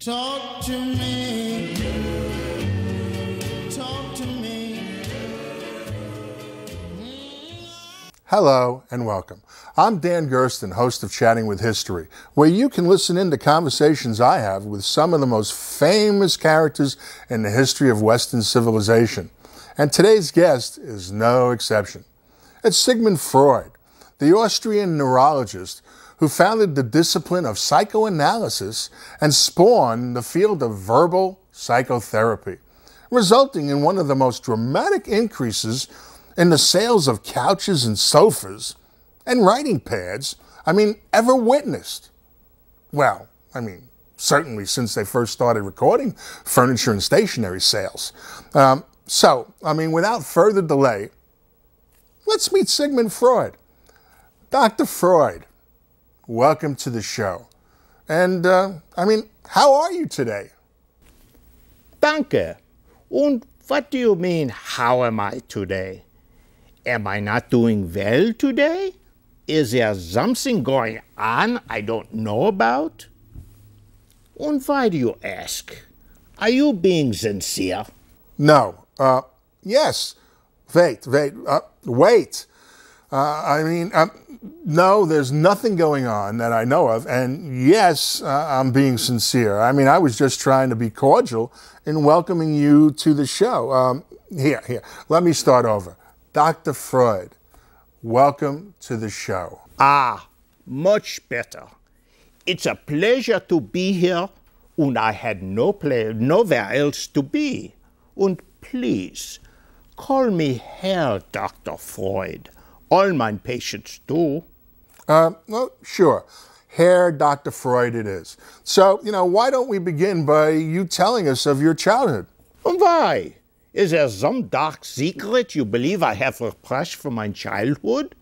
Talk to me. Talk to me. Hello and welcome. I'm Dan Gersten, host of Chatting with History, where you can listen in to conversations I have with some of the most famous characters in the history of Western civilization. And today's guest is no exception. It's Sigmund Freud, the Austrian neurologist who founded the discipline of psychoanalysis and spawned the field of verbal psychotherapy, resulting in one of the most dramatic increases in the sales of couches and sofas and writing pads, ever witnessed. Well, certainly since they first started recording furniture and stationery sales. Without further delay, let's meet Sigmund Freud. Dr. Freud, welcome to the show. And, how are you today? Danke. Und what do you mean, how am I today? Am I not doing well today? Is there something going on I don't know about? And why do you ask? Are you being sincere? No. Yes. Wait. No, there's nothing going on that I know of. And yes, I'm being sincere. I was just trying to be cordial in welcoming you to the show. Here, let me start over. Dr. Freud, welcome to the show. Ah, much better. It's a pleasure to be here, and I had nowhere else to be. And please, call me Herr Dr. Freud. All my patients do. Well, sure. Herr Dr. Freud it is. So, why don't we begin by you telling us of your childhood? And why? Is there some dark secret you believe I have repressed from my childhood?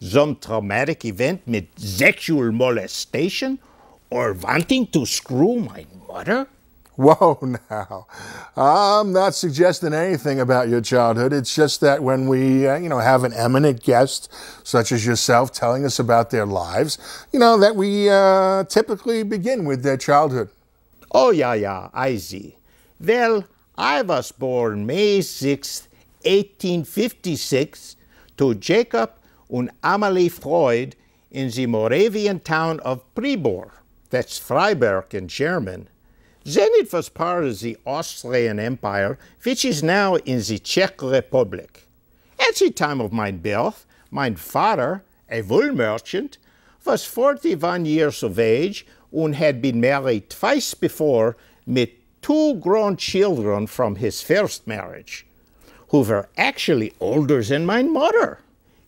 Some traumatic event with sexual molestation? Or wanting to screw my mother? Whoa, now. I'm not suggesting anything about your childhood. It's just that when we, have an eminent guest, such as yourself, telling us about their lives, that we typically begin with their childhood. Oh, yeah, I see. Well, I was born May 6, 1856, to Jacob and Amalie Freud in the Moravian town of Pribor. That's Freiburg in German. Then it was part of the Austrian Empire, which is now in the Czech Republic. At the time of my birth, my father, a wool merchant, was 41 years of age and had been married twice before with 2 grown children from his first marriage, who were actually older than my mother.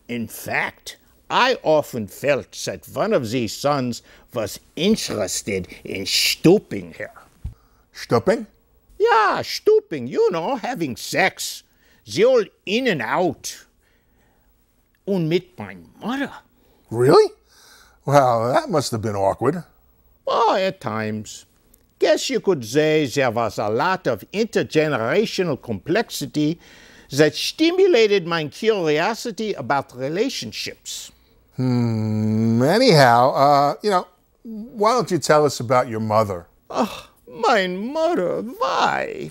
In fact, I often felt that one of these sons was interested in stooping her. Stooping? Yeah, stooping, having sex. The old in and out. And mit my mother. Really? Well, that must have been awkward. Oh, at times. Guess you could say there was a lot of intergenerational complexity that stimulated my curiosity about relationships. Anyhow, why don't you tell us about your mother? Oh, my mother, why?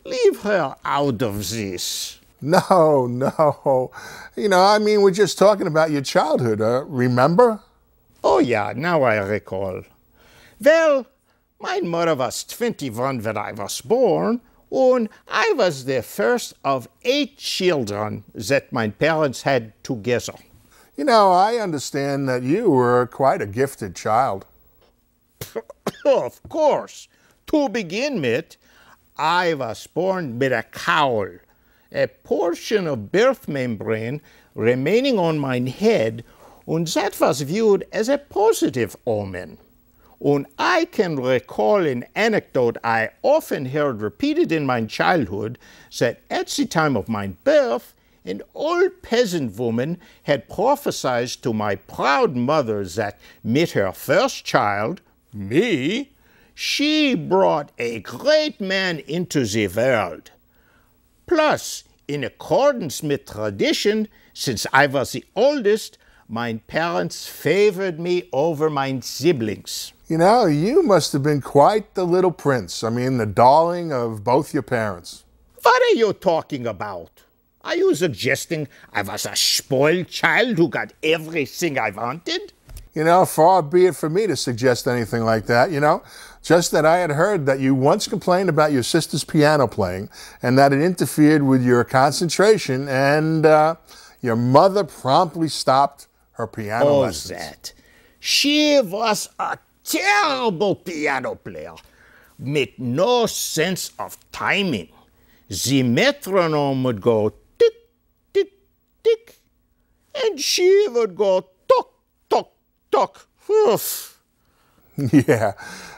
Leave her out of this. No. We're just talking about your childhood, remember? Oh, yeah, now I recall. Well, my mother was 21 when I was born, and I was the first of 8 children that my parents had together. I understand that you were quite a gifted child. Of course. To begin with, I was born with a cowl, a portion of birth membrane remaining on my head, and that was viewed as a positive omen. And I can recall an anecdote I often heard repeated in my childhood, that at the time of my birth, an old peasant woman had prophesied to my proud mother that with her first child, me, she brought a great man into the world. Plus, in accordance with tradition, since I was the oldest, my parents favored me over my siblings. You know, you must have been quite the little prince. I mean, the darling of both your parents. What are you talking about? Are you suggesting I was a spoiled child who got everything I wanted? You know, far be it for me to suggest anything like that, you know. Just that I had heard that you once complained about your sister's piano playing and that it interfered with your concentration, and your mother promptly stopped her piano lessons. That. She was a terrible piano player with no sense of timing. The metronome would go tick, tick, tick, and she would go tock, tock, tock. Oof. Yeah,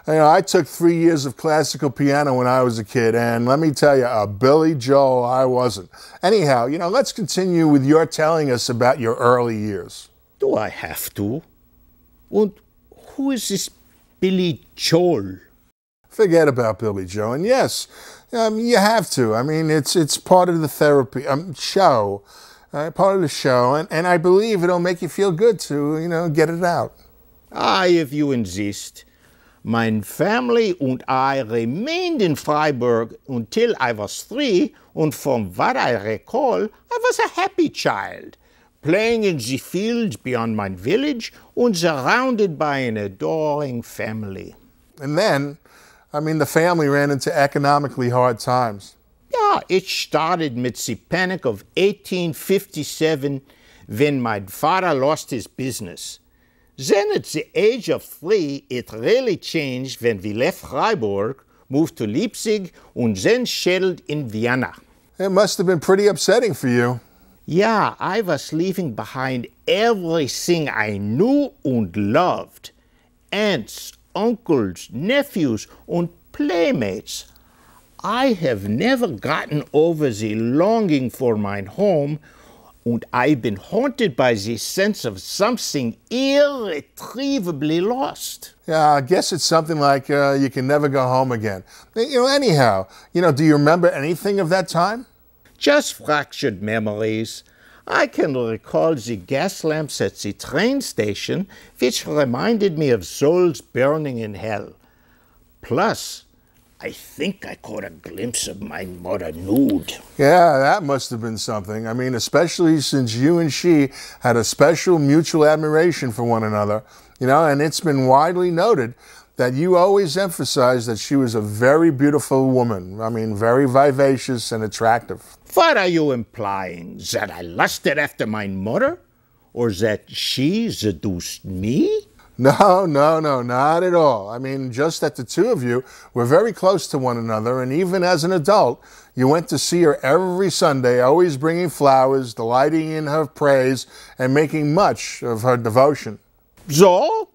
you know, I took 3 years of classical piano when I was a kid, and let me tell you, a Billy Joel I wasn't. Anyhow, you know, let's continue with your telling us about your early years. Do I have to? And who is this Billy Joel? Forget about Billy Joel, and yes, you have to. I mean, it's part of the therapy show, part of the show, and I believe it'll make you feel good to, you know, get it out. If you insist. Mein family and I remained in Freiburg until I was 3, and from what I recall, I was a happy child, playing in the fields beyond my village and surrounded by an adoring family. And then, I mean, the family ran into economically hard times. Yeah, it started with the panic of 1857 when my father lost his business. Then at the age of 3, it really changed when we left Freiburg, moved to Leipzig, and then settled in Vienna. It must have been pretty upsetting for you. Yeah, I was leaving behind everything I knew and loved. Aunts, uncles, nephews, and playmates. I have never gotten over the longing for my home, and I've been haunted by the sense of something irretrievably lost. Yeah, I guess it's something like you can never go home again. You know, anyhow, you know, do you remember anything of that time? Just fractured memories. I can recall the gas lamps at the train station, which reminded me of souls burning in hell. Plus, I think I caught a glimpse of my mother nude. Yeah, that must have been something. I mean, especially since you and she had a special mutual admiration for one another, you know, and it's been widely noted that you always emphasized that she was a very beautiful woman. I mean, very vivacious and attractive. What are you implying? That I lusted after my mother? Or that she seduced me? No, not at all. I mean, just that the two of you were very close to one another, and even as an adult, you went to see her every Sunday, always bringing flowers, delighting in her praise, and making much of her devotion. So,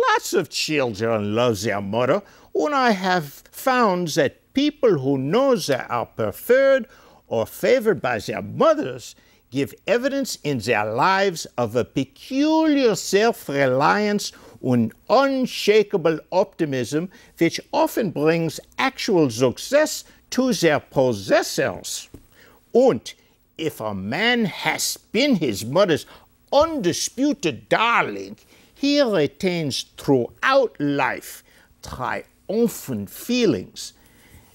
lots of children love their mother, and I have found that people who know they are preferred or favored by their mothers give evidence in their lives of a peculiar self-reliance and unshakable optimism which often brings actual success to their possessors. And if a man has been his mother's undisputed darling, he retains throughout life triumphant feelings.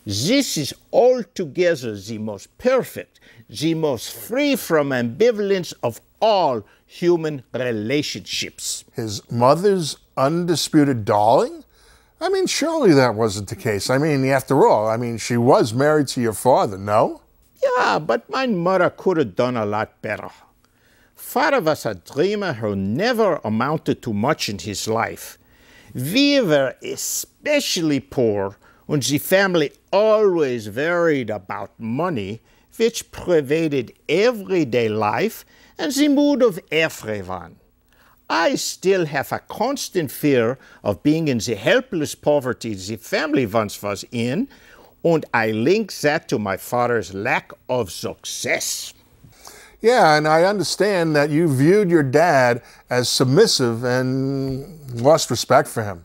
This is altogether the most perfect, the most free from ambivalence of all human relationships. His mother's undisputed darling? I mean, surely that wasn't the case. I mean, after all, I mean, she was married to your father, no? Yeah, but my mother could have done a lot better. Father was a dreamer who never amounted to much in his life. We were especially poor, and the family always worried about money, which pervaded everyday life and the mood of everyone. I still have a constant fear of being in the helpless poverty the family once was in, and I link that to my father's lack of success. Yeah, and I understand that you viewed your dad as submissive and lost respect for him.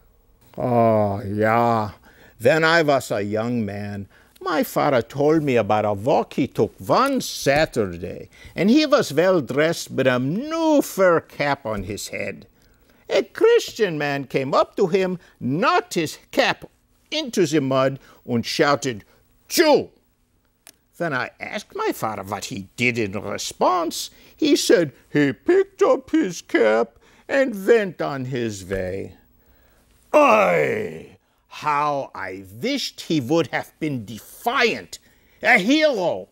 Oh, yeah. When I was a young man, my father told me about a walk he took one Saturday, and he was well dressed with a new fur cap on his head. A Christian man came up to him, knocked his cap into the mud, and shouted, "Jew!" When I asked my father what he did in response, he said he picked up his cap and went on his way. Oy! How I wished he would have been defiant, a hero.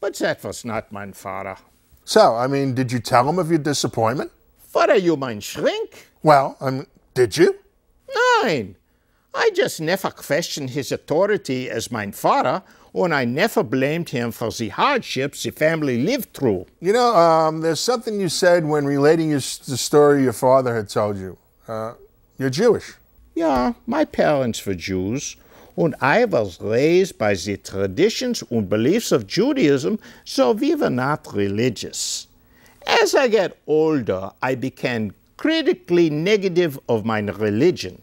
But that was not my father. So, I mean, did you tell him of your disappointment? Father, you mein shrink? Well, did you? Nein. I just never questioned his authority as my father, and I never blamed him for the hardships the family lived through. You know, there's something you said when relating the story your father had told you. You're Jewish. Yeah, my parents were Jews, and I was raised by the traditions and beliefs of Judaism, so we were not religious. As I got older, I became critically negative of my religion.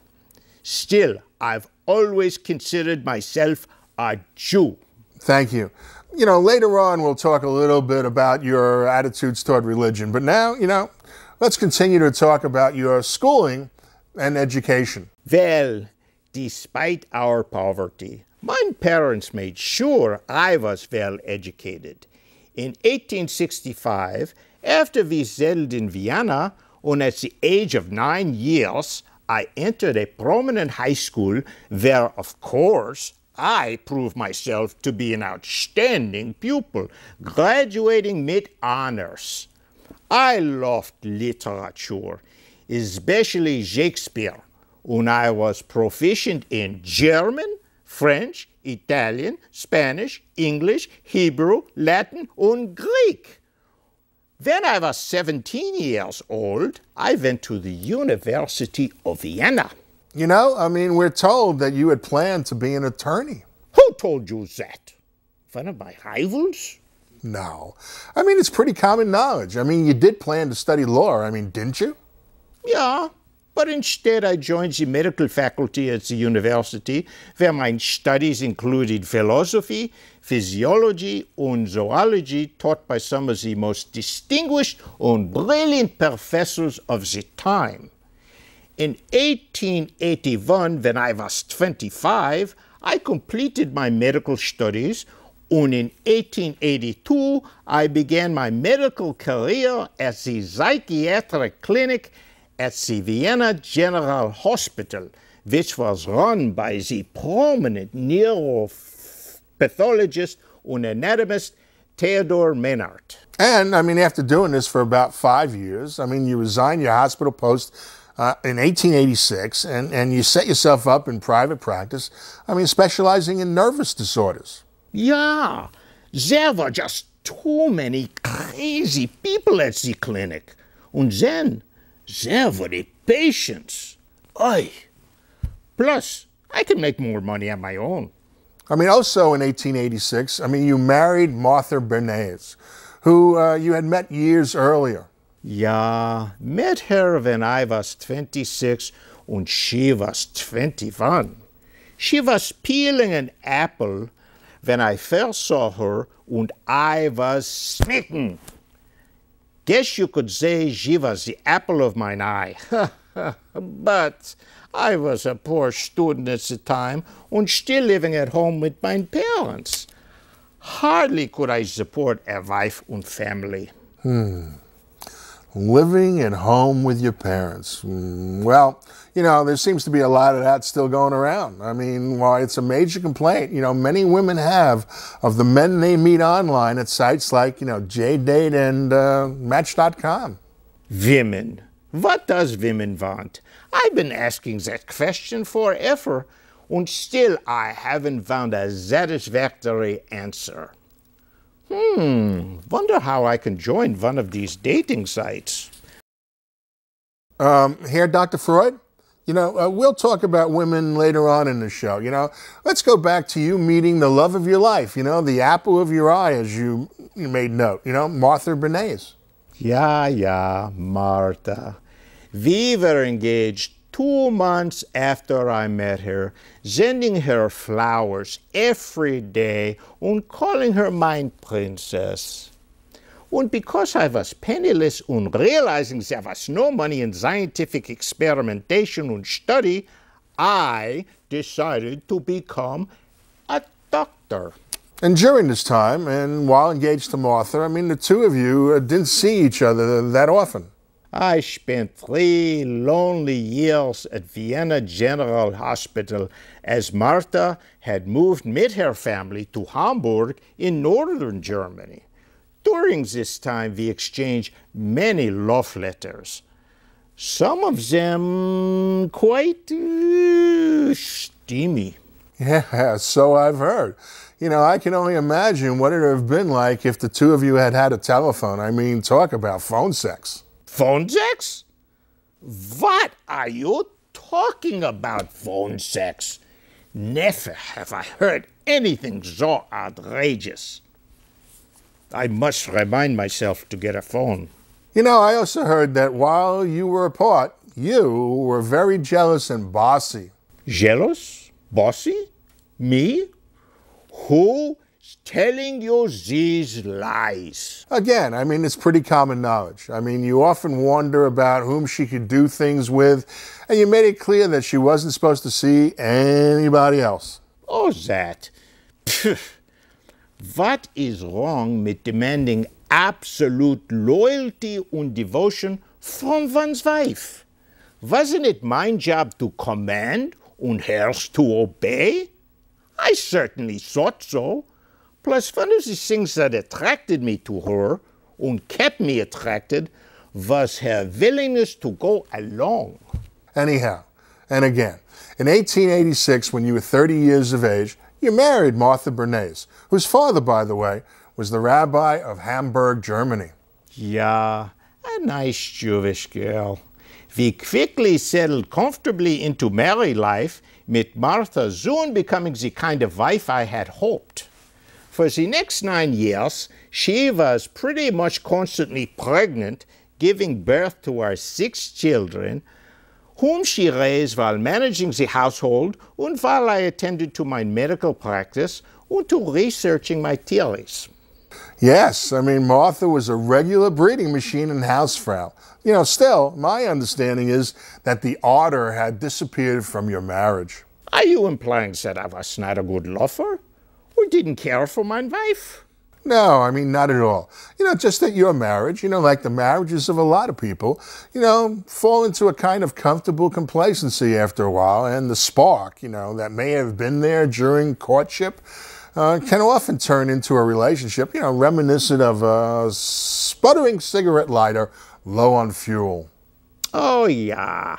Still, I've always considered myself a Jew. Thank you. You know, later on we'll talk a little bit about your attitudes toward religion, but now, let's continue to talk about your schooling and education. Well, despite our poverty, my parents made sure I was well educated. In 1865, after we settled in Vienna, and at the age of 9 years, I entered a prominent high school where, of course, I proved myself to be an outstanding pupil, graduating with honors. I loved literature, especially Shakespeare, and I was proficient in German, French, Italian, Spanish, English, Hebrew, Latin, and Greek. When I was 17 years old, I went to the University of Vienna. You know, we're told that you had planned to be an attorney. Who told you that? One of my rivals? No. It's pretty common knowledge. You did plan to study law, didn't you? Yeah, but instead I joined the medical faculty at the university, where my studies included philosophy, physiology, and zoology, taught by some of the most distinguished and brilliant professors of the time. In 1881, when I was 25, I completed my medical studies, and in 1882, I began my medical career at the psychiatric clinic at the Vienna General Hospital, which was run by the prominent neuropathologist and anatomist Theodor Menard. And, after doing this for about 5 years, you resigned your hospital post in 1886, and you set yourself up in private practice, specializing in nervous disorders. Yeah, there were just too many crazy people at the clinic. And then there were the patients. Oy. Plus, I could make more money on my own. Also in 1886, you married Martha Bernays, who you had met years earlier. Yeah, met her when I was 26 and she was 21. She was peeling an apple when I first saw her, and I was smitten. Guess you could say she was the apple of mine eye. But I was a poor student at the time and still living at home with my parents. Hardly could I support a wife and family. Living at home with your parents. Well, there seems to be a lot of that still going around. While it's a major complaint, many women have of the men they meet online at sites like, JDate and Match.com. Women. What does women want? I've been asking that question forever, and still I haven't found a satisfactory answer. Wonder how I can join one of these dating sites. Here, Dr. Freud? We'll talk about women later on in the show. Let's go back to you meeting the love of your life, the apple of your eye, as you made note, Martha Bernays. Yeah, Martha. We were engaged 2 months after I met her, sending her flowers every day and calling her my princess. And because I was penniless and realizing there was no money in scientific experimentation and study, I decided to become a doctor. And during this time, and while engaged to Martha, I mean, the two of you didn't see each other that often. I spent 3 lonely years at Vienna General Hospital as Martha had moved with her family to Hamburg in northern Germany. During this time, we exchanged many love letters. Some of them quite steamy. Yeah, so I've heard. You know, I can only imagine what it would have been like if the two of you had had a telephone. I mean, talk about phone sex. Phone sex? What are you talking about, phone sex? Never have I heard anything so outrageous. I must remind myself to get a phone. You know, I also heard that while you were apart, you were very jealous and bossy. Jealous? Bossy? Me? Who's telling you these lies? Again, I mean, it's pretty common knowledge. I mean, you often wonder about whom she could do things with, and you made it clear that she wasn't supposed to see anybody else. Oh, that. Pfft. What is wrong with demanding absolute loyalty and devotion from one's wife? Wasn't it my job to command and hers to obey? I certainly thought so. Plus, one of the things that attracted me to her and kept me attracted was her willingness to go along. Anyhow, and again, in 1886, when you were 30 years of age, you married Martha Bernays, whose father, by the way, was the rabbi of Hamburg, Germany. Yeah, a nice Jewish girl. We quickly settled comfortably into married life, with Martha soon becoming the kind of wife I had hoped. For the next 9 years, she was pretty much constantly pregnant, giving birth to our 6 children, whom she raised while managing the household and while I attended to my medical practice and to researching my theories. Yes, I mean, Martha was a regular breeding machine and housefrau. You know, still, my understanding is that the ardor had disappeared from your marriage. Are you implying that I was not a good lover or didn't care for my wife? No, I mean, not at all. You know, just that your marriage, you know, like the marriages of a lot of people, you know, fall into a kind of comfortable complacency after a while, and the spark, you know, that may have been there during courtship can often turn into a relationship, you know, reminiscent of a sputtering cigarette lighter low on fuel. Oh, yeah.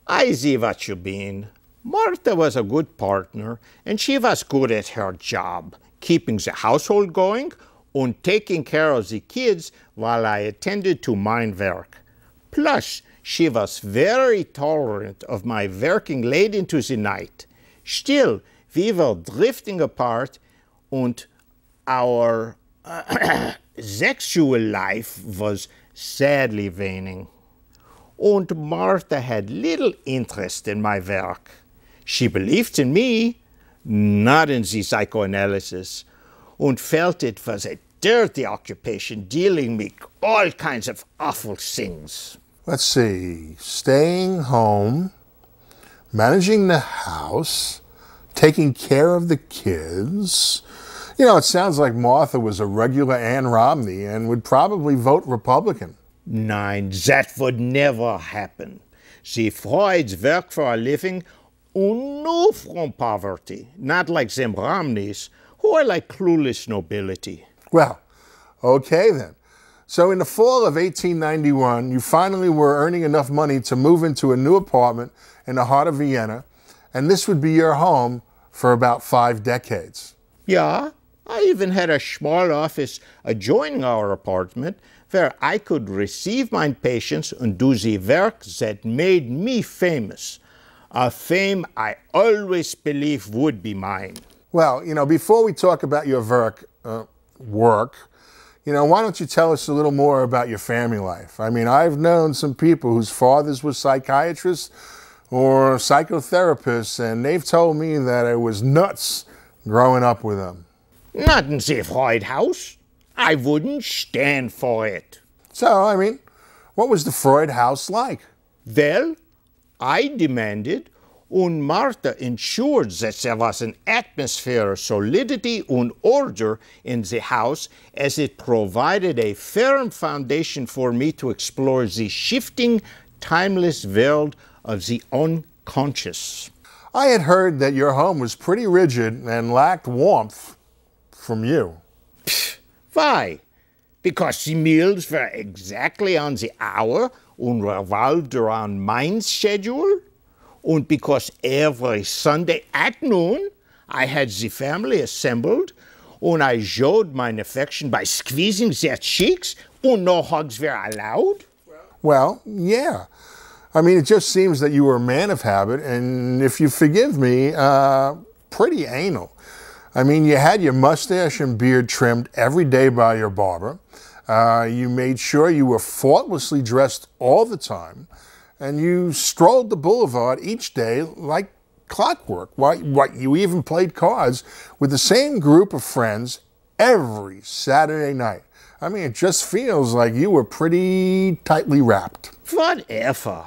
I see what you mean. Martha was a good partner, and she was good at her job, keeping the household going and taking care of the kids while I attended to my work. Plus, she was very tolerant of my working late into the night. Still, we were drifting apart, and our sexual life was sadly waning. And Martha had little interest in my work. She believed in me, not in the psychoanalysis, and felt it was a dirty occupation dealing with all kinds of awful things. Let's see, staying home, managing the house, taking care of the kids. You know, it sounds like Martha was a regular Ann Romney and would probably vote Republican. Nein, that would never happen. The Freuds work for a living and knew from poverty, not like them Romneys, who are like clueless nobility. Well, okay then. So in the fall of 1891, you finally were earning enough money to move into a new apartment in the heart of Vienna, and this would be your home for about 5 decades. Yeah, I even had a small office adjoining our apartment where I could receive my patients and do the work that made me famous, a fame I always believed would be mine. Well, you know, before we talk about your work, you know, why don't you tell us a little more about your family life? I mean, I've known some people whose fathers were psychiatrists or psychotherapists, and they've told me that it was nuts growing up with them. Not in the Freud House. I wouldn't stand for it. So, I mean, what was the Freud house like? Well, I demanded, and Martha ensured that there was an atmosphere of solidity and order in the house, as it provided a firm foundation for me to explore the shifting, timeless world of the unconscious. I had heard that your home was pretty rigid and lacked warmth from you. Why? Because the meals were exactly on the hour and revolved around my schedule? And because every Sunday at noon I had the family assembled and I showed my affection by squeezing their cheeks and no hugs were allowed? Well, yeah. I mean, it just seems that you were a man of habit, and if you forgive me, pretty anal. I mean, you had your mustache and beard trimmed every day by your barber. You made sure you were faultlessly dressed all the time, and you strolled the boulevard each day like clockwork. What, you even played cards with the same group of friends every Saturday night. I mean, it just feels like you were pretty tightly wrapped. Whatever.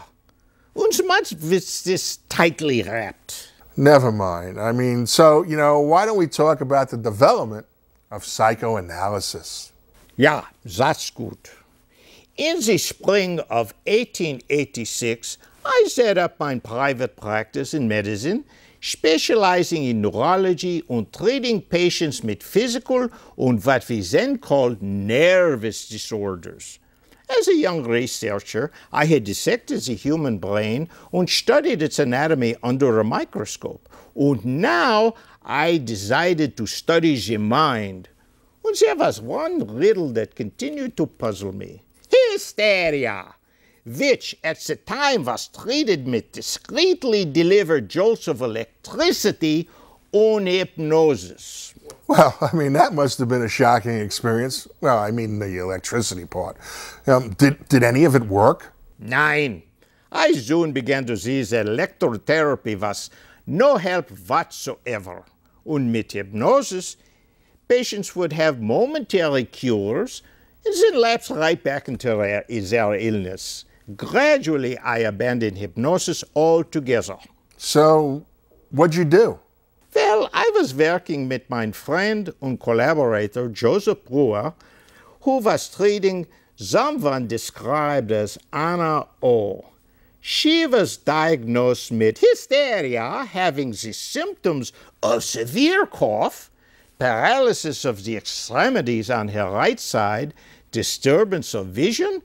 Und so much with this tightly wrapped. Never mind. I mean, so, why don't we talk about the development of psychoanalysis? Ja, that's good. In the spring of 1886, I set up my private practice in medicine, specializing in neurology and treating patients with physical and what we then called nervous disorders. As a young researcher, I had dissected the human brain and studied its anatomy under a microscope. And now I decided to study the mind. And there was one riddle that continued to puzzle me. Hysteria, which at the time was treated with discreetly delivered jolts of electricity on hypnosis. Well, I mean, that must have been a shocking experience. Well, I mean, the electricity part. Did any of it work? Nein. I soon began to see that electrotherapy was no help whatsoever. And with hypnosis, patients would have momentary cures and then lapse right back into their illness. Gradually, I abandoned hypnosis altogether. So, what'd you do? Well, I was working with my friend and collaborator, Joseph Brewer, who was treating someone described as Anna O. She was diagnosed with hysteria, having the symptoms of severe cough, paralysis of the extremities on her right side, disturbance of vision,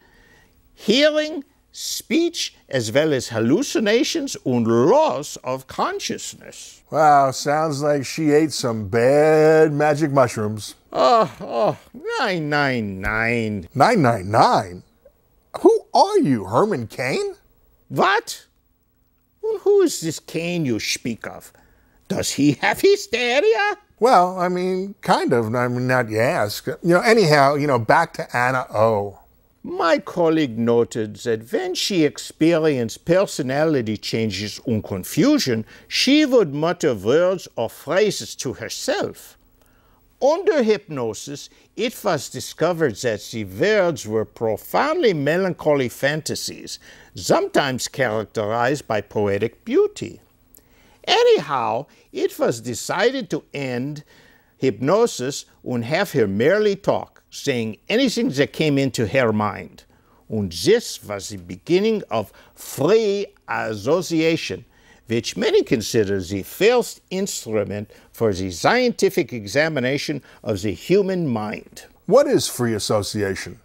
hearing, speech, as well as hallucinations and loss of consciousness. Wow, sounds like she ate some bad magic mushrooms. 999. 999? Who are you, Herman Cain? What? Well, who is this Cain you speak of? Does he have hysteria? Well, I mean, kind of. I mean, not you ask. Anyhow, back to Anna O. My colleague noted that when she experienced personality changes and confusion, she would mutter words or phrases to herself. Under hypnosis, it was discovered that the words were profoundly melancholy fantasies, sometimes characterized by poetic beauty. Anyhow, it was decided to end hypnosis and have her merely talk, saying anything that came into her mind. And this was the beginning of free association, which many consider the first instrument for the scientific examination of the human mind. What is free association?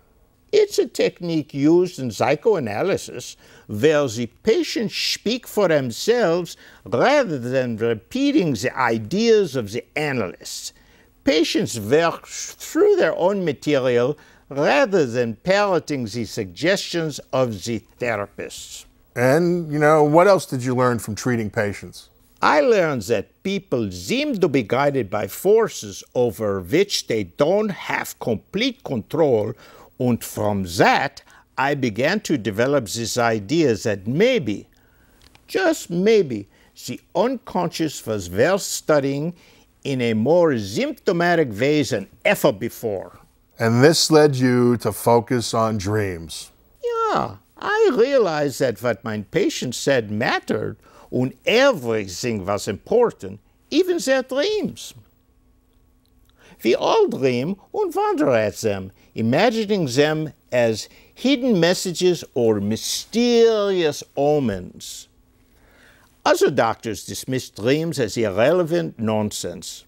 It's a technique used in psychoanalysis where the patients speak for themselves rather than repeating the ideas of the analysts. Patients work through their own material rather than parroting the suggestions of the therapists. And, what else did you learn from treating patients? I learned that people seem to be guided by forces over which they don't have complete control, and from that, I began to develop this idea that maybe, just maybe, the unconscious was worth studying in a more symptomatic way than ever before. And this led you to focus on dreams. Yeah, I realized that what my patient said mattered and everything was important, even their dreams. We all dream and wonder at them, imagining them as hidden messages or mysterious omens. Other doctors dismissed dreams as irrelevant nonsense.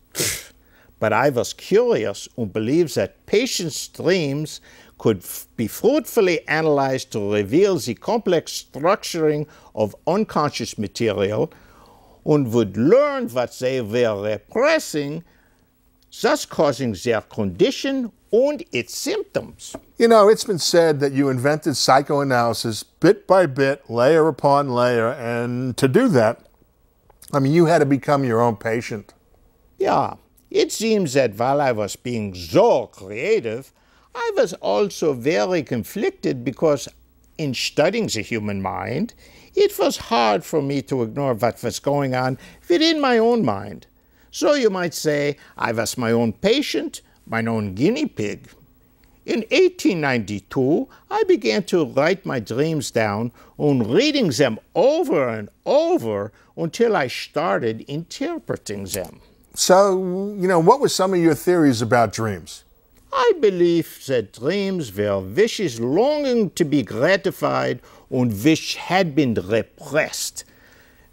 But I was curious and believed that patients' dreams could be fruitfully analyzed to reveal the complex structuring of unconscious material and would learn what they were repressing, thus causing their condition and its symptoms. You know, it's been said that you invented psychoanalysis bit by bit, layer upon layer, and to do that, I mean, you had to become your own patient. Yeah, it seems that while I was being so creative, I was also very conflicted because in studying the human mind, it was hard for me to ignore what was going on within my own mind. So you might say I was my own patient, my own guinea pig. In 1892, I began to write my dreams down and reading them over and over until I started interpreting them. So, you know, what were some of your theories about dreams? I believe that dreams were wishes longing to be gratified and which had been repressed.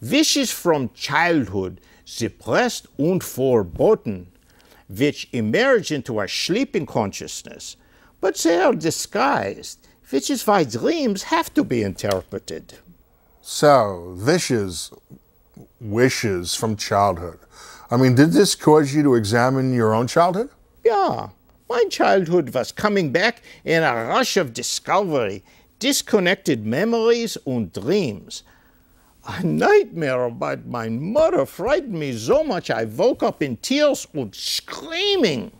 Wishes from childhood, suppressed and forbidden, which emerge into our sleeping consciousness. But they are disguised, which is why dreams have to be interpreted. So, wishes from childhood. I mean, did this cause you to examine your own childhood? Yeah, my childhood was coming back in a rush of discovery, disconnected memories and dreams. A nightmare about my mother frightened me so much I woke up in tears and screaming.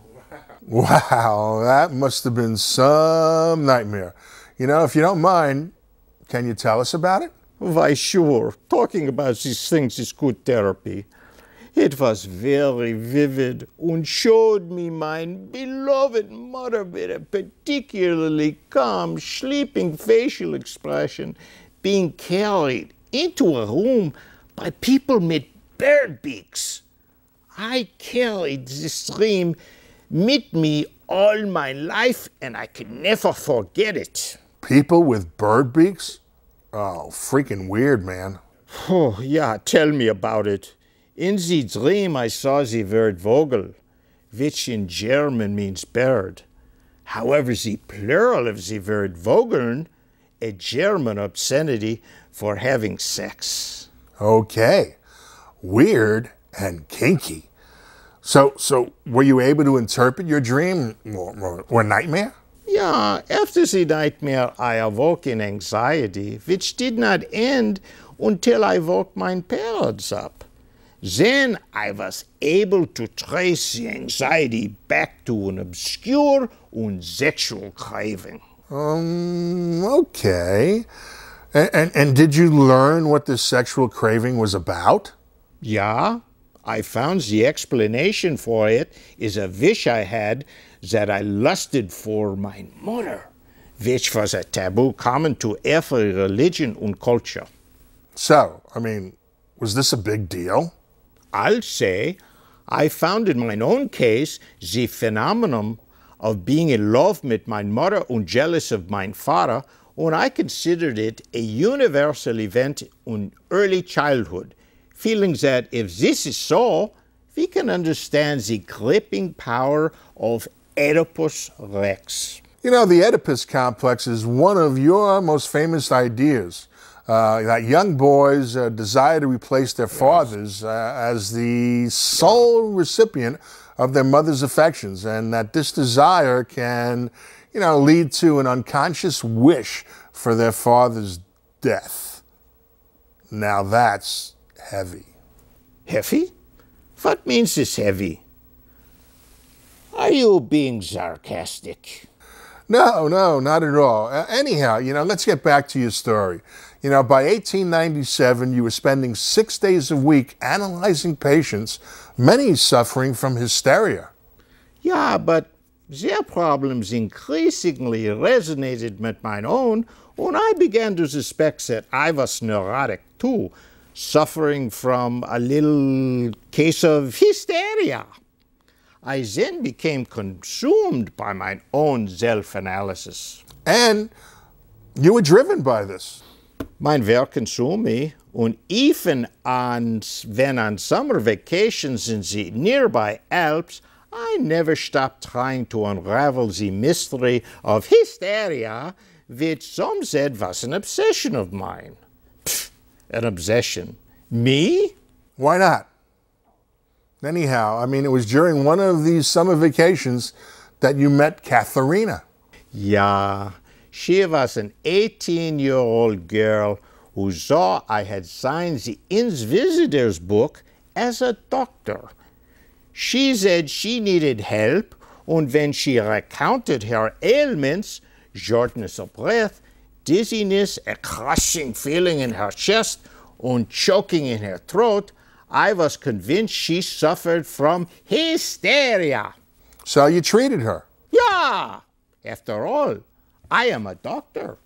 Wow, that must have been some nightmare. You know, if you don't mind, can you tell us about it? Why, sure. Talking about these things is good therapy. It was very vivid and showed me my beloved mother with a particularly calm, sleeping facial expression being carried into a room by people with bird beaks. I carried this dream with me all my life and I could never forget it. People with bird beaks? Oh, freaking weird, man. Oh, yeah, tell me about it. In the dream I saw the word Vogel, which in German means bird. However, the plural of the word Vogeln, a German obscenity for having sex. Okay, weird and kinky. So were you able to interpret your dream or nightmare? Yeah, after the nightmare I awoke in anxiety, which did not end until I woke my parents up. Then I was able to trace the anxiety back to an obscure and sexual craving. Okay. And did you learn what this sexual craving was about? Yeah, I found the explanation for it is a wish I had that I lusted for my mother, which was a taboo common to every religion and culture. So, I mean, was this a big deal? I'll say I found in my own case the phenomenon of being in love with my mother and jealous of my father, and I considered it a universal event in early childhood, feeling that if this is so, we can understand the gripping power of Oedipus Rex. You know, the Oedipus complex is one of your most famous ideas. That young boys desire to replace their fathers as the sole recipient of their mother's affections, and that this desire can, you know, lead to an unconscious wish for their father's death. Now that's heavy. Heavy? What means this heavy? Are you being sarcastic? No, not at all. Anyhow, you know, let's get back to your story. You know, by 1897, you were spending 6 days a week analyzing patients, many suffering from hysteria. Yeah, but Their problems increasingly resonated with my own, and I began to suspect that I was neurotic too, suffering from a little case of hysteria. I then became consumed by my own self-analysis. And you were driven by this. Mein Werk consumed me, and even when on summer vacations in the nearby Alps, I never stopped trying to unravel the mystery of hysteria, which some said was an obsession of mine. Pfft, an obsession. Me? Why not? Anyhow, I mean, it was during one of these summer vacations that you met Katharina. Yeah, she was an 18-year-old girl who saw I had signed the Inn's visitor's book as a doctor. She said she needed help, and when she recounted her ailments, shortness of breath, dizziness, a crushing feeling in her chest, and choking in her throat, I was convinced she suffered from hysteria. So you treated her. Yeah, after all, I am a doctor.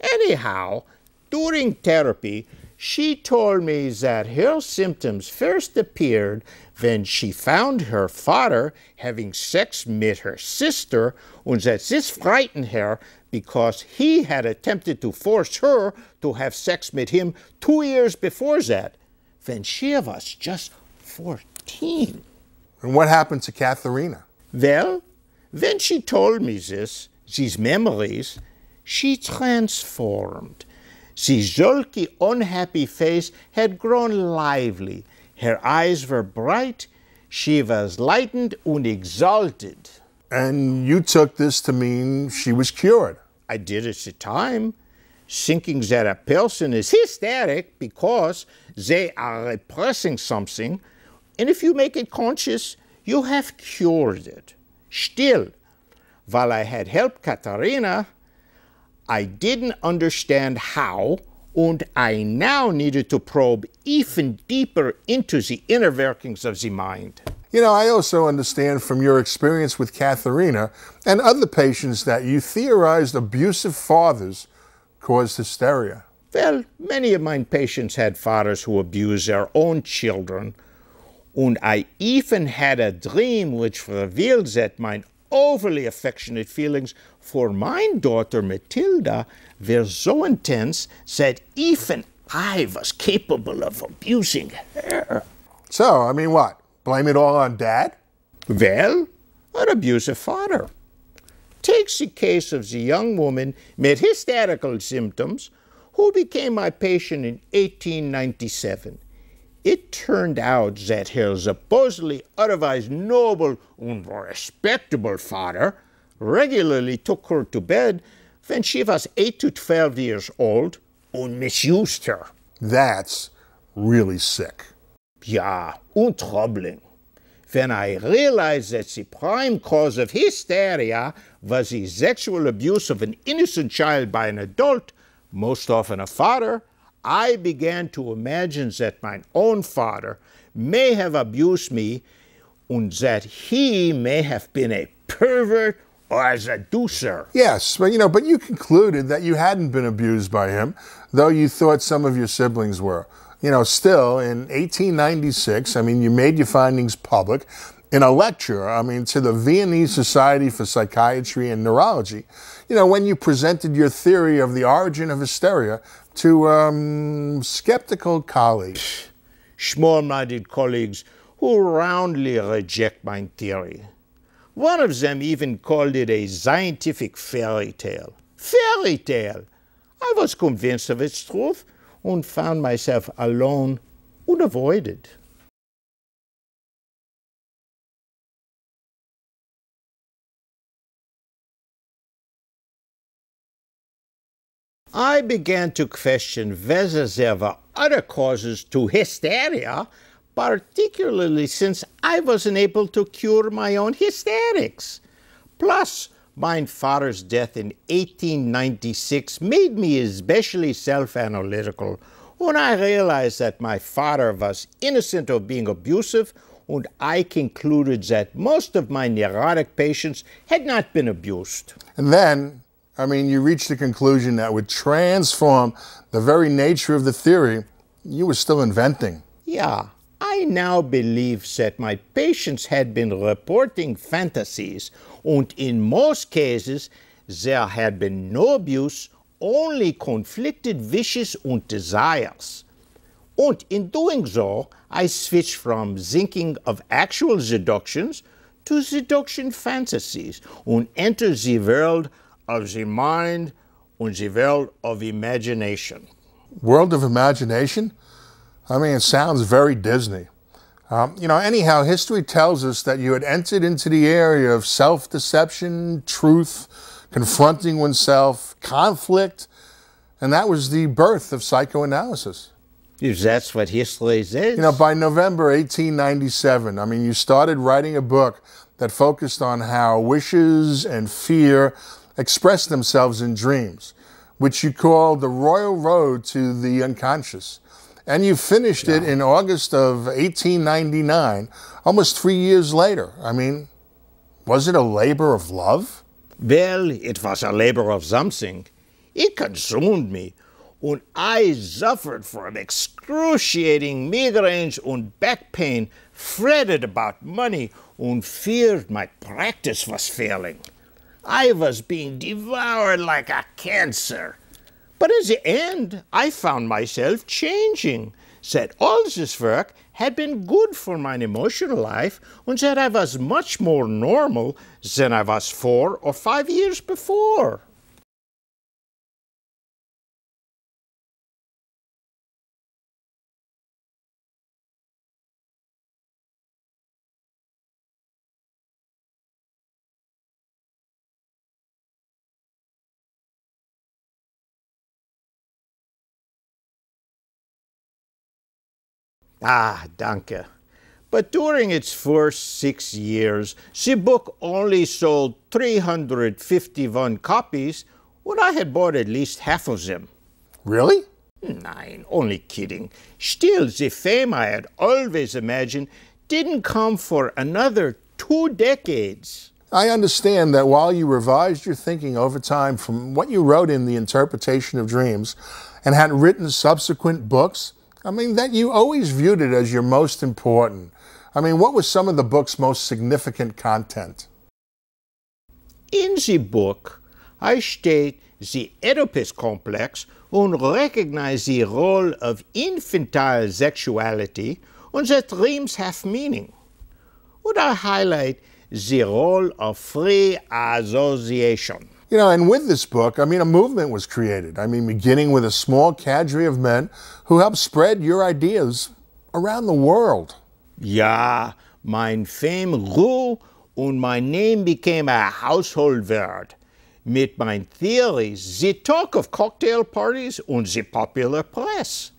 Anyhow, during therapy, she told me that her symptoms first appeared when she found her father having sex with her sister, and that this frightened her because he had attempted to force her to have sex with him 2 years before that, when she was just 14. And what happened to Katharina? Well, when she told me these memories, she transformed. The sulky, unhappy face had grown lively. Her eyes were bright. She was lightened and exalted. And you took this to mean she was cured. I did at the time, thinking that a person is hysteric because they are repressing something, and if you make it conscious, you have cured it. Still, while I had helped Katharina, I didn't understand how, and I now needed to probe even deeper into the inner workings of the mind. You know, I also understand from your experience with Katharina and other patients that you theorized abusive fathers caused hysteria. Well, many of my patients had fathers who abused their own children, and I even had a dream which revealed that my overly affectionate feelings for my daughter Matilda were so intense that even I was capable of abusing her. So, I mean, what? Blame it all on Dad? Well, an abusive father. Take the case of the young woman with hysterical symptoms who became my patient in 1897. It turned out that her supposedly otherwise noble and respectable father regularly took her to bed when she was 8 to 12 years old and misused her. That's really sick. Yeah, and troubling. When I realized that the prime cause of hysteria was the sexual abuse of an innocent child by an adult, most often a father, I began to imagine that my own father may have abused me and that he may have been a pervert or a seducer. Yes, but you concluded that you hadn't been abused by him, though you thought some of your siblings were. Still, in 1896, you made your findings public in a lecture, to the Viennese Society for Psychiatry and Neurology, when you presented your theory of the origin of hysteria to skeptical colleagues. Small-minded colleagues who roundly reject my theory. One of them even called it a scientific fairy tale. Fairy tale! I was convinced of its truth and found myself alone, unavoided. I began to question whether there were other causes to hysteria, particularly since I wasn't able to cure my own hysterics. Plus, my father's death in 1896 made me especially self-analytical when I realized that my father was innocent of being abusive and I concluded that most of my neurotic patients had not been abused. And then, you reached a conclusion that would transform the very nature of the theory you were still inventing. Yeah, I now believe that my patients had been reporting fantasies, and in most cases, there had been no abuse, only conflicted wishes and desires. And in doing so, I switched from thinking of actual seductions to seduction fantasies and entered the world of the mind and the world of imagination. World of imagination? It sounds very Disney. Anyhow, history tells us that you had entered into the area of self-deception, truth, confronting oneself, conflict, and that was the birth of psychoanalysis. If that's what history says. By November 1897, you started writing a book that focused on how wishes and fear express themselves in dreams, which you called The Royal Road to the Unconscious. And you finished it in August of 1899, almost 3 years later. Was it a labor of love? Well, it was a labor of something. It consumed me, and I suffered from excruciating migraines and back pain, fretted about money, and feared my practice was failing. I was being devoured like a cancer. But at the end, I found myself changing, that all this work had been good for my emotional life, and that I was much more normal than I was 4 or 5 years before. Ah, danke. But during its first 6 years, the book only sold 351 copies, when I had bought at least half of them. Really? Nein, only kidding. Still, the fame I had always imagined didn't come for another 2 decades. I understand that while you revised your thinking over time from what you wrote in The Interpretation of Dreams and had written subsequent books, that you always viewed it as your most important. What was some of the book's most significant content? In the book, I state the Oedipus complex and recognize the role of infantile sexuality and that dreams have meaning. And I highlight the role of free association. And with this book, a movement was created. Beginning with a small cadre of men who helped spread your ideas around the world. Ja, mein fame grew und my name became a household word. Mit mein theories, the talk of cocktail parties and the popular press.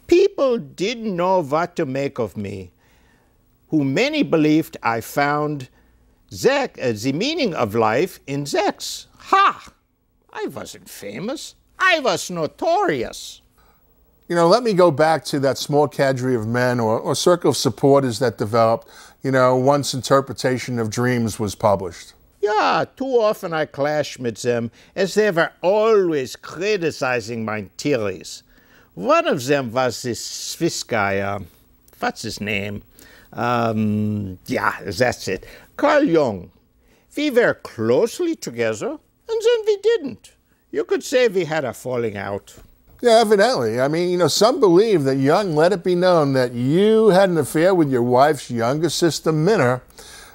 People didn't know what to make of me, who many believed I found the meaning of life in sex. Ha! I wasn't famous. I was notorious. Let me go back to that small cadre of men or circle of supporters that developed, once Interpretation of Dreams was published. Yeah, too often I clashed with them as they were always criticizing my theories. One of them was this Swiss guy, what's his name? Yeah, that's it. Carl Jung. We were closely together, and then we didn't. You could say we had a falling out. Yeah, evidently. Some believe that Jung let it be known that you had an affair with your wife's younger sister, Minna,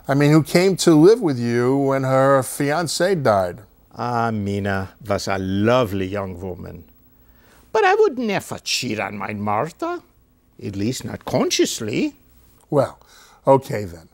who came to live with you when her fiancé died. Ah, Minna was a lovely young woman. But I would never cheat on my Martha, at least not consciously. Well, okay then.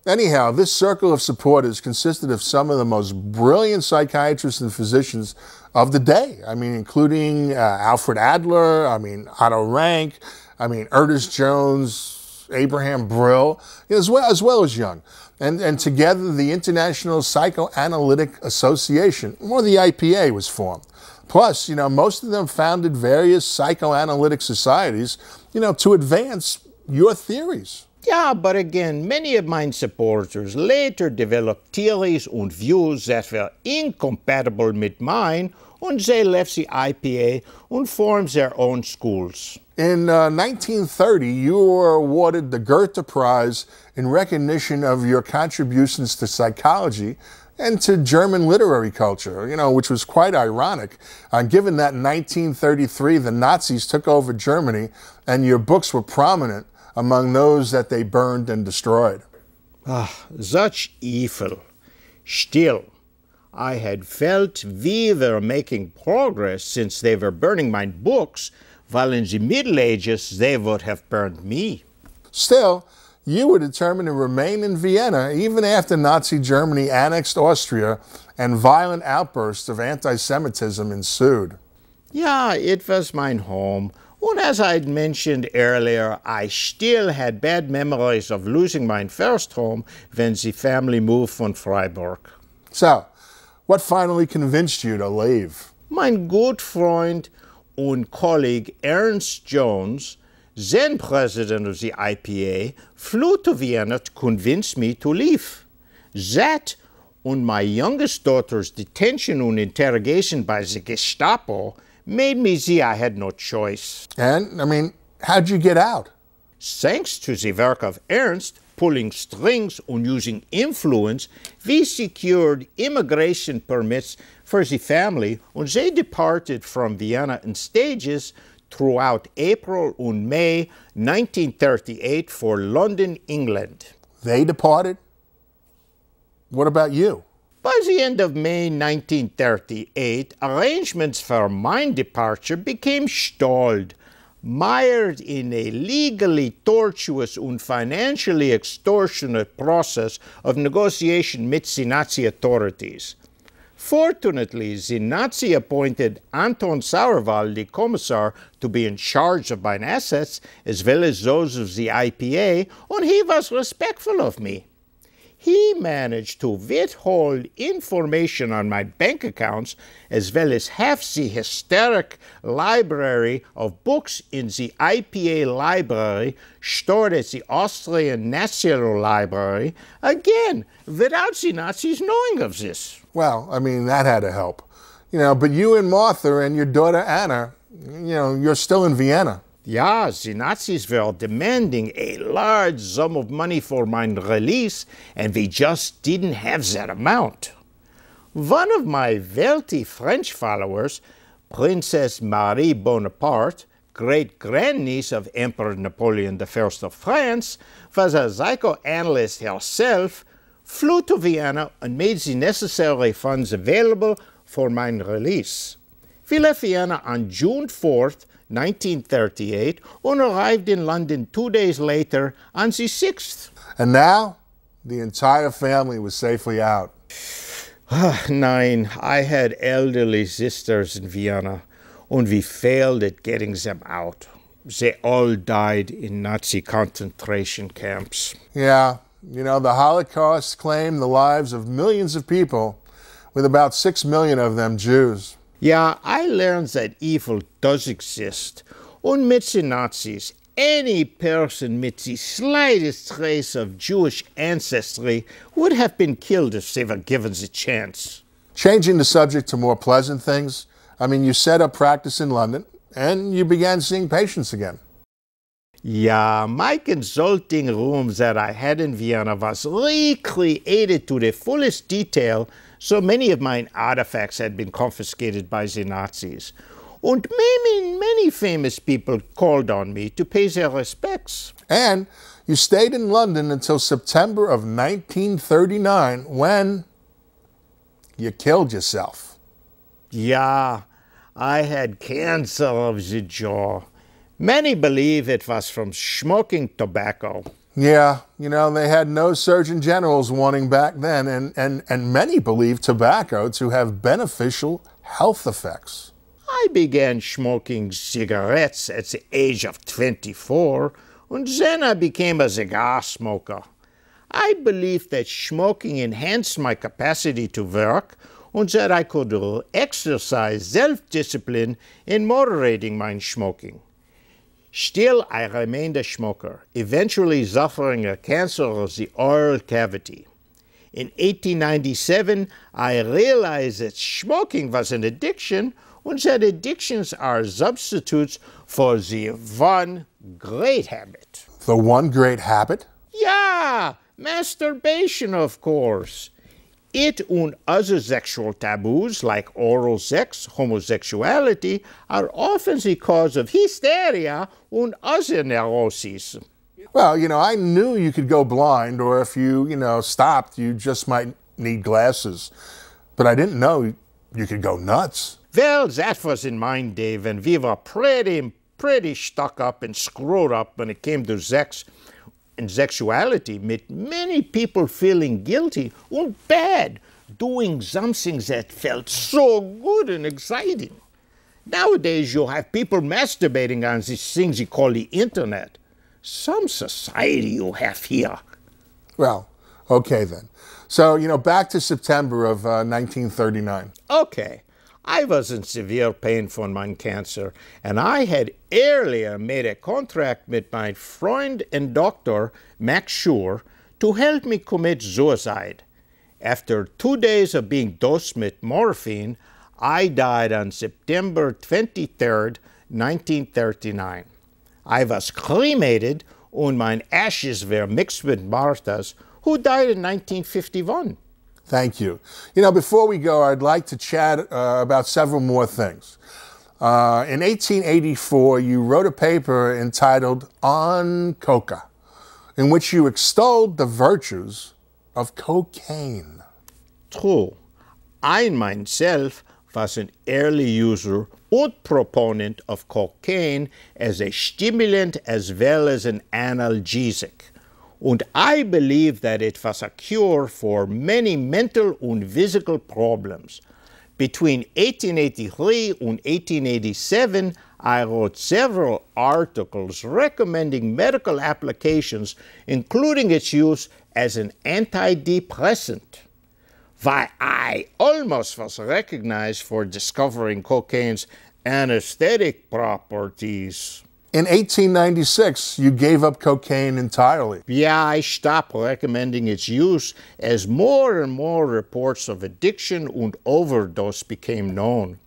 Anyhow, this circle of supporters consisted of some of the most brilliant psychiatrists and physicians of the day. Including Alfred Adler, Otto Rank, Ernest Jones, Abraham Brill, as well as Jung. And together, the International Psychoanalytic Association, or the IPA, was formed. Plus, most of them founded various psychoanalytic societies, to advance your theories. Yeah, but again, many of my supporters later developed theories and views that were incompatible with mine, and they left the IPA and formed their own schools. In 1930, you were awarded the Goethe Prize in recognition of your contributions to psychology and to German literary culture, which was quite ironic, given that in 1933 the Nazis took over Germany and your books were prominent among those that they burned and destroyed. Such evil. Still, I had felt we were making progress since they were burning my books, while in the Middle Ages they would have burned me. Still, you were determined to remain in Vienna even after Nazi Germany annexed Austria and violent outbursts of anti-Semitism ensued. Yeah, it was my home. And as I'd mentioned earlier, I still had bad memories of losing my first home when the family moved from Freiburg. So, what finally convinced you to leave? My good friend and colleague Ernst Jones, then president of the IPA, flew to Vienna to convince me to leave. That and my youngest daughter's detention and interrogation by the Gestapo made me see I had no choice. And, how'd you get out? Thanks to the work of Ernst, pulling strings and using influence, we secured immigration permits for the family, and they departed from Vienna in stages throughout April and May 1938 for London, England. They departed? What about you? By the end of May 1938, arrangements for my departure became stalled, mired in a legally tortuous and financially extortionate process of negotiation with the Nazi authorities. Fortunately, the Nazi-appointed Anton Sauerwald, the commissar, to be in charge of my assets, as well as those of the IPA, and he was respectful of me. He managed to withhold information on my bank accounts, as well as half the historic library of books in the IPA library stored at the Austrian National Library, again, without the Nazis knowing of this. Well, that had to help. But you and Martha and your daughter Anna, you're still in Vienna. Yeah, the Nazis were demanding a large sum of money for my release, and we just didn't have that amount. One of my wealthy French followers, Princess Marie Bonaparte, great-grandniece of Emperor Napoleon I of France, was a psychoanalyst herself, flew to Vienna and made the necessary funds available for my release. We left Vienna on June 4th, 1938, and arrived in London 2 days later on the 6th. And now, the entire family was safely out. 9. I had elderly sisters in Vienna, and we failed at getting them out. They all died in Nazi concentration camps. Yeah, the Holocaust claimed the lives of millions of people, with about 6 million of them Jews. Yeah, I learned that evil does exist. And with the Nazis, any person with the slightest trace of Jewish ancestry would have been killed if they were given the chance. Changing the subject to more pleasant things, you set up practice in London, and you began seeing patients again. Yeah, my consulting room that I had in Vienna was recreated to the fullest detail, so many of my artifacts had been confiscated by the Nazis. And many famous people called on me to pay their respects. And you stayed in London until September of 1939, when you killed yourself. Yeah, I had cancer of the jaw. Many believe it was from smoking tobacco. Yeah, they had no Surgeon General's warning back then, and many believe tobacco to have beneficial health effects. I began smoking cigarettes at the age of 24, and then I became a cigar smoker. I believed that smoking enhanced my capacity to work, and that I could exercise self-discipline in moderating my smoking. Still, I remained a smoker, eventually suffering a cancer of the oral cavity. In 1897, I realized that smoking was an addiction and that addictions are substitutes for the one great habit. The one great habit? Yeah, masturbation, of course. It and other sexual taboos like oral sex, homosexuality, are often the cause of hysteria and other neuroses. Well, I knew you could go blind, or if you, stopped, you just might need glasses. But I didn't know you could go nuts. Well, that was in mine, Dave, and we were pretty stuck up and screwed up when it came to sex and sexuality, with many people feeling guilty and bad, doing something that felt so good and exciting. Nowadays, you have people masturbating on these things you call the internet. Some society you have here. Well, okay then. So, back to September of 1939. Okay. I was in severe pain from my cancer, and I had earlier made a contract with my friend and doctor, Max Schur, to help me commit suicide. After 2 days of being dosed with morphine, I died on September 23rd, 1939. I was cremated, and my ashes were mixed with Martha's, who died in 1951. Thank you. Before we go, I'd like to chat about several more things. In 1884, you wrote a paper entitled On Coca, in which you extolled the virtues of cocaine. True. I myself was an early user and proponent of cocaine as a stimulant as well as an analgesic. And I believe that it was a cure for many mental and physical problems. Between 1883 and 1887, I wrote several articles recommending medical applications, including its use as an antidepressant. Why, I almost was recognized for discovering cocaine's anesthetic properties. In 1896, you gave up cocaine entirely. Yeah, I stopped recommending its use as more and more reports of addiction and overdose became known.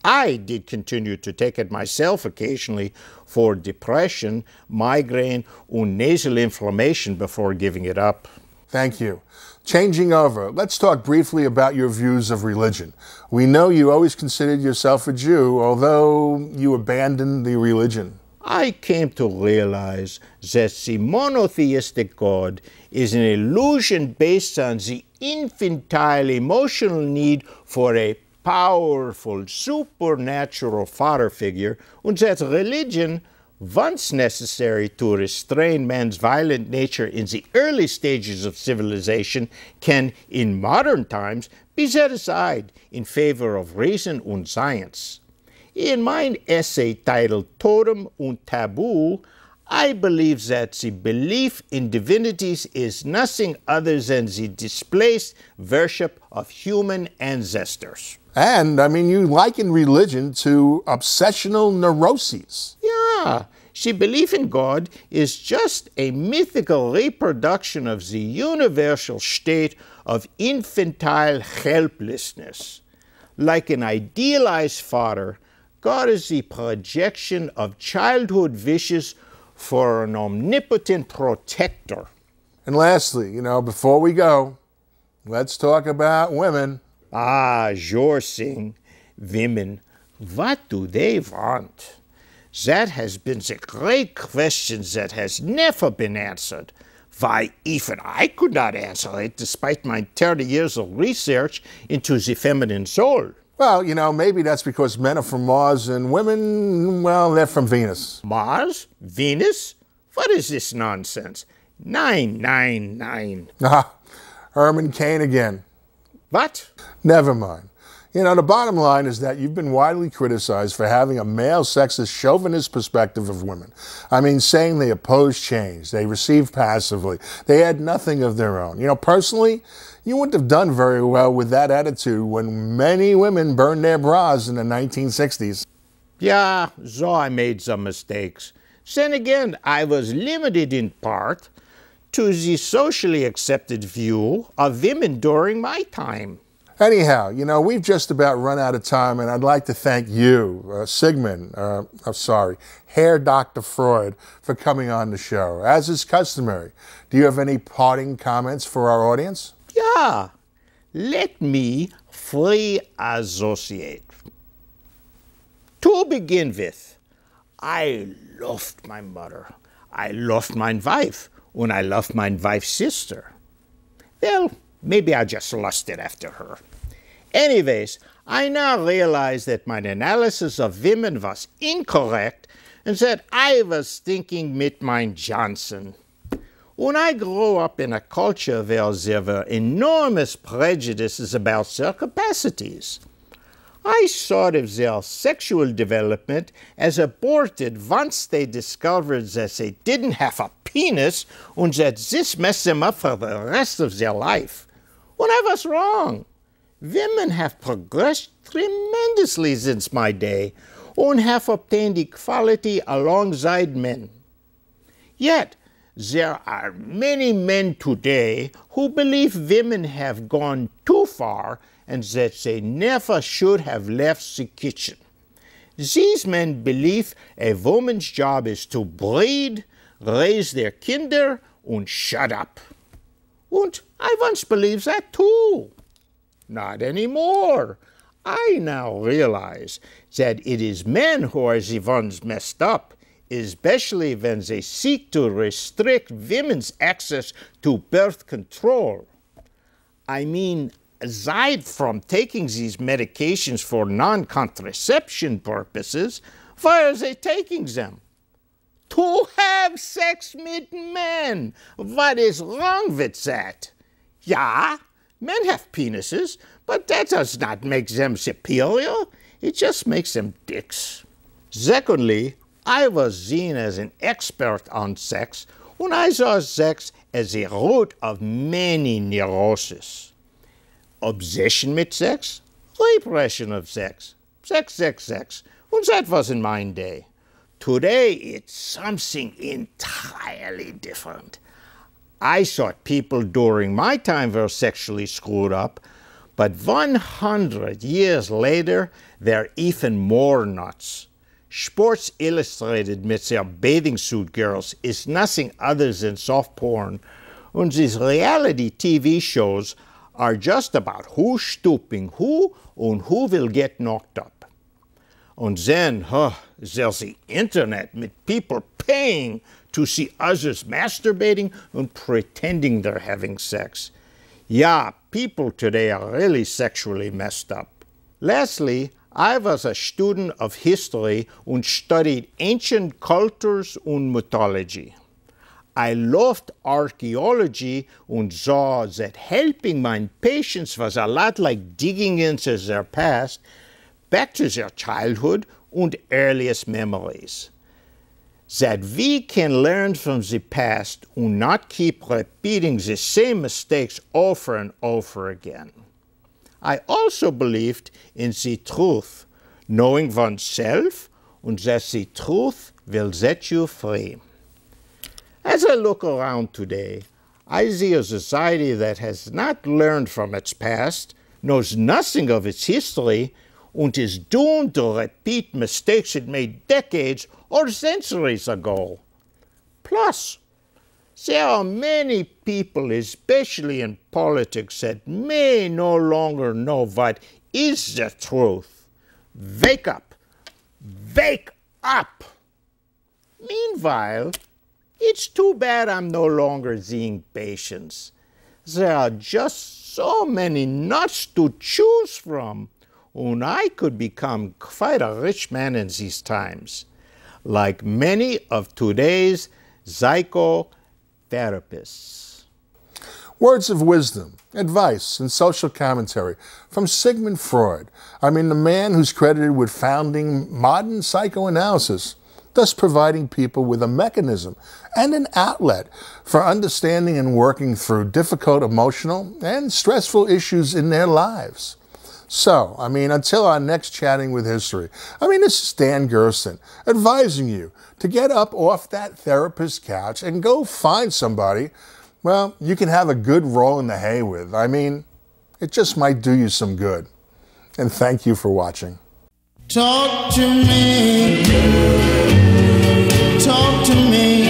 I did continue to take it myself occasionally for depression, migraine, and nasal inflammation before giving it up. Thank you. Changing over, let's talk briefly about your views of religion. We know you always considered yourself a Jew, although you abandoned the religion. I came to realize that the monotheistic God is an illusion based on the infantile emotional need for a powerful supernatural father figure, and that religion, once necessary to restrain man's violent nature in the early stages of civilization, can, in modern times, be set aside in favor of reason and science. In my essay titled Totem und Taboo, I believe that the belief in divinities is nothing other than the displaced worship of human ancestors. And, you liken religion to obsessional neuroses. Yeah, the belief in God is just a mythical reproduction of the universal state of infantile helplessness. Like an idealized father, God is the projection of childhood wishes for an omnipotent protector. And lastly, before we go, let's talk about women. Ah, Gersten, women, what do they want? That has been the great question that has never been answered. Why, even I could not answer it despite my 30 years of research into the feminine soul. Well, maybe that's because men are from Mars and women, well, they're from Venus. Mars? Venus? What is this nonsense? 999. Ah, Herman Cain again. What? Never mind. The bottom line is that you've been widely criticized for having a male sexist chauvinist perspective of women. Saying they oppose change, they receive passively, they add nothing of their own. Personally, you wouldn't have done very well with that attitude when many women burned their bras in the 1960s. Yeah, so I made some mistakes. Then again, I was limited in part to the socially accepted view of women during my time. Anyhow, we've just about run out of time, and I'd like to thank you, Sigmund, Herr Dr. Freud, for coming on the show. As is customary, do you have any parting comments for our audience? Yeah, let me free associate. To begin with, I loved my mother, I loved my wife, and I loved my wife's sister. Well, maybe I just lusted after her. Anyways, I now realize that my analysis of women was incorrect and that I was thinking mit mein Johnson. When I grew up in a culture where there were enormous prejudices about their capacities, I thought of their sexual development as aborted once they discovered that they didn't have a penis and that this messed them up for the rest of their life. When I was wrong. Women have progressed tremendously since my day and have obtained equality alongside men. Yet, there are many men today who believe women have gone too far and that they never should have left the kitchen. These men believe a woman's job is to breed, raise their kinder, and shut up. And I once believed that too. Not anymore. I now realize that it is men who are the ones messed up, especially when they seek to restrict women's access to birth control. I mean, aside from taking these medications for non-contraception purposes, why are they taking them? To have sex with men. What is wrong with that? Yeah, men have penises, but that does not make them superior. It just makes them dicks. Secondly, I was seen as an expert on sex when I saw sex as the root of many neuroses. Obsession with sex, repression of sex, sex, when that was in my day. Today, it's something entirely different. I thought people during my time were sexually screwed up, but 100 years later, they're even more nuts. Sports Illustrated with their bathing suit girls is nothing other than soft porn, and these reality TV shows are just about who's stooping who and who will get knocked up. And then, there's the internet with people paying to see others masturbating and pretending they're having sex. Yeah, people today are really sexually messed up. Lastly, I was a student of history and studied ancient cultures and mythology. I loved archaeology and saw that helping my patients was a lot like digging into their past, back to their childhood and earliest memories. That we can learn from the past and not keep repeating the same mistakes over and over again. I also believed in the truth, knowing oneself, and that the truth will set you free. As I look around today, I see a society that has not learned from its past, knows nothing of its history, and is doomed to repeat mistakes it made decades or centuries ago. Plus, there are many people, especially in politics, that may no longer know what is the truth. Wake up! Wake up! Meanwhile, it's too bad I'm no longer seeing patients. There are just so many nuts to choose from, and I could become quite a rich man in these times, like many of today's psychotherapists. Words of wisdom, advice, and social commentary from Sigmund Freud. The man who's credited with founding modern psychoanalysis, thus providing people with a mechanism and an outlet for understanding and working through difficult emotional and stressful issues in their lives. So, until our next Chatting with History, this is Dan Gersten advising you to get up off that therapist couch and go find somebody, well, you can have a good roll in the hay with. It just might do you some good. And thank you for watching. Talk to me. Talk to me.